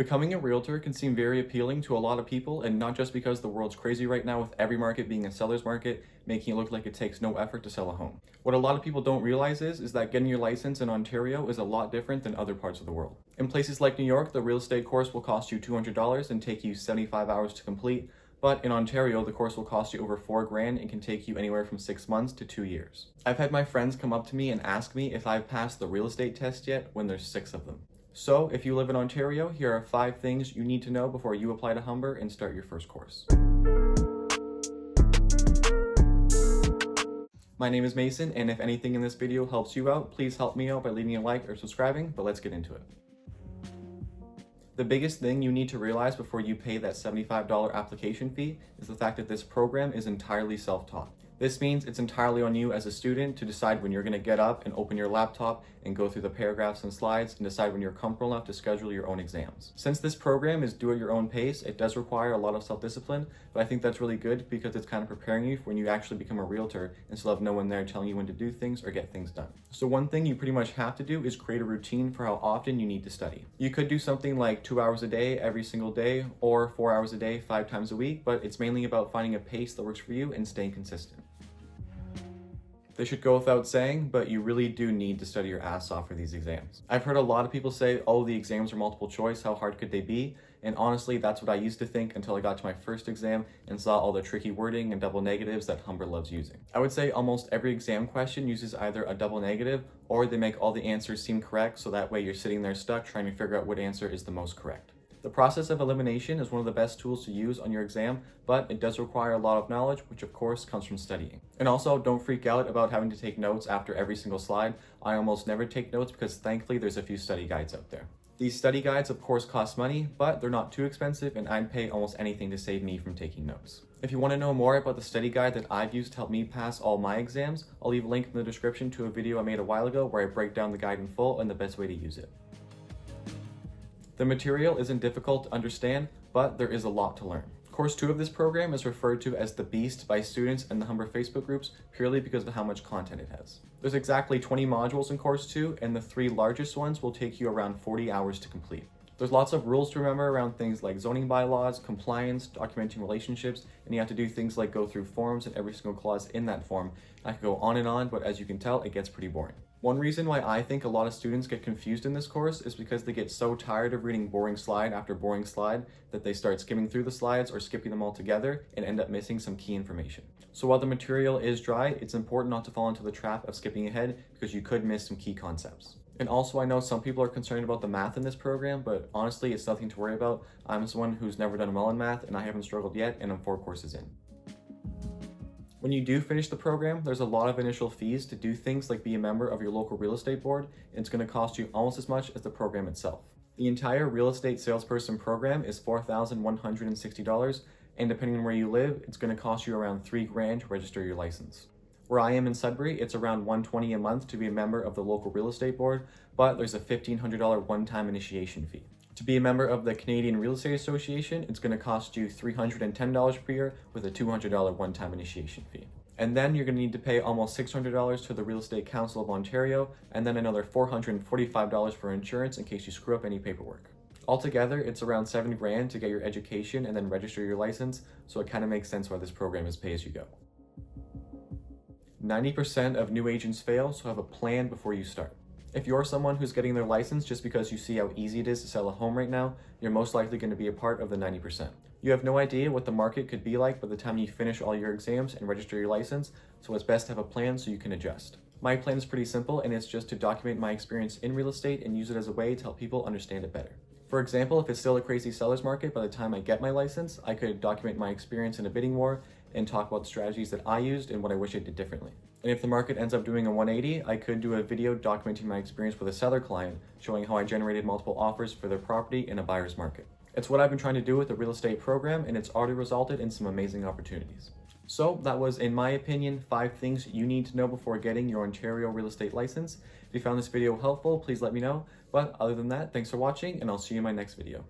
Becoming a realtor can seem very appealing to a lot of people, and not just because the world's crazy right now with every market being a seller's market, making it look like it takes no effort to sell a home. What a lot of people don't realize is that getting your license in Ontario is a lot different than other parts of the world. In places like New York, the real estate course will cost you $200 and take you 75 hours to complete, but in Ontario, the course will cost you over $4,000 and can take you anywhere from 6 months to 2 years. I've had my friends come up to me and ask me if I've passed the real estate test yet when there's 6 of them. So, if you live in Ontario, here are 5 things you need to know before you apply to Humber and start your first course. My name is Mason, and if anything in this video helps you out, please help me out by leaving a like or subscribing, but let's get into it. The biggest thing you need to realize before you pay that $75 application fee is the fact that this program is entirely self-taught. This means it's entirely on you as a student to decide when you're going to get up and open your laptop and go through the paragraphs and slides and decide when you're comfortable enough to schedule your own exams. Since this program is do at your own pace, it does require a lot of self-discipline, but I think that's really good because it's kind of preparing you for when you actually become a realtor and still have no one there telling you when to do things or get things done. So one thing you pretty much have to do is create a routine for how often you need to study. You could do something like 2 hours a day every single day or 4 hours a day 5 times a week, but it's mainly about finding a pace that works for you and staying consistent. This should go without saying, but you really do need to study your ass off for these exams. I've heard a lot of people say, oh, the exams are multiple choice, how hard could they be? And honestly, that's what I used to think until I got to my first exam and saw all the tricky wording and double negatives that Humber loves using. I would say almost every exam question uses either a double negative or they make all the answers seem correct, so that way you're sitting there stuck trying to figure out what answer is the most correct. The process of elimination is one of the best tools to use on your exam, but it does require a lot of knowledge, which of course comes from studying. And also, don't freak out about having to take notes after every single slide. I almost never take notes because thankfully there's a few study guides out there. These study guides of course cost money, but they're not too expensive and I'd pay almost anything to save me from taking notes. If you want to know more about the study guide that I've used to help me pass all my exams, I'll leave a link in the description to a video I made a while ago where I break down the guide in full and the best way to use it. The material isn't difficult to understand, but there is a lot to learn. Course 2 of this program is referred to as the Beast by students in the Humber Facebook groups purely because of how much content it has. There's exactly 20 modules in Course 2, and the 3 largest ones will take you around 40 hours to complete. There's lots of rules to remember around things like zoning bylaws, compliance, documenting relationships, and you have to do things like go through forms and every single clause in that form. I could go on and on, but as you can tell, it gets pretty boring. One reason why I think a lot of students get confused in this course is because they get so tired of reading boring slide after boring slide that they start skimming through the slides or skipping them all together and end up missing some key information. So while the material is dry, it's important not to fall into the trap of skipping ahead because you could miss some key concepts. And also, I know some people are concerned about the math in this program, but honestly, it's nothing to worry about. I'm someone who's never done well in math and I haven't struggled yet, and I'm 4 courses in. When you do finish the program, there's a lot of initial fees to do things like be a member of your local real estate board, and it's going to cost you almost as much as the program itself. The entire real estate salesperson program is $4,160, and depending on where you live, it's going to cost you around $3,000 to register your license. Where I am in Sudbury, it's around $120 a month to be a member of the local real estate board, but there's a $1,500 one-time initiation fee. To be a member of the Canadian Real Estate Association, it's going to cost you $310 per year with a $200 one-time initiation fee. And then you're going to need to pay almost $600 to the Real Estate Council of Ontario, and then another $445 for insurance in case you screw up any paperwork. Altogether, it's around $7,000 to get your education and then register your license, so it kind of makes sense why this program is pay-as-you-go. 90% of new agents fail, so have a plan before you start. If you're someone who's getting their license just because you see how easy it is to sell a home right now, you're most likely going to be a part of the 90%. You have no idea what the market could be like by the time you finish all your exams and register your license, so it's best to have a plan so you can adjust. My plan is pretty simple, and it's just to document my experience in real estate and use it as a way to help people understand it better. For example, if it's still a crazy seller's market by the time I get my license, I could document my experience in a bidding war and talk about the strategies that I used and what I wish I did differently. And if the market ends up doing a 180, I could do a video documenting my experience with a seller client, showing how I generated multiple offers for their property in a buyer's market. It's what I've been trying to do with the real estate program, and it's already resulted in some amazing opportunities. So that was, in my opinion, 5 things you need to know before getting your Ontario real estate license. If you found this video helpful, please let me know. But other than that, thanks for watching, and I'll see you in my next video.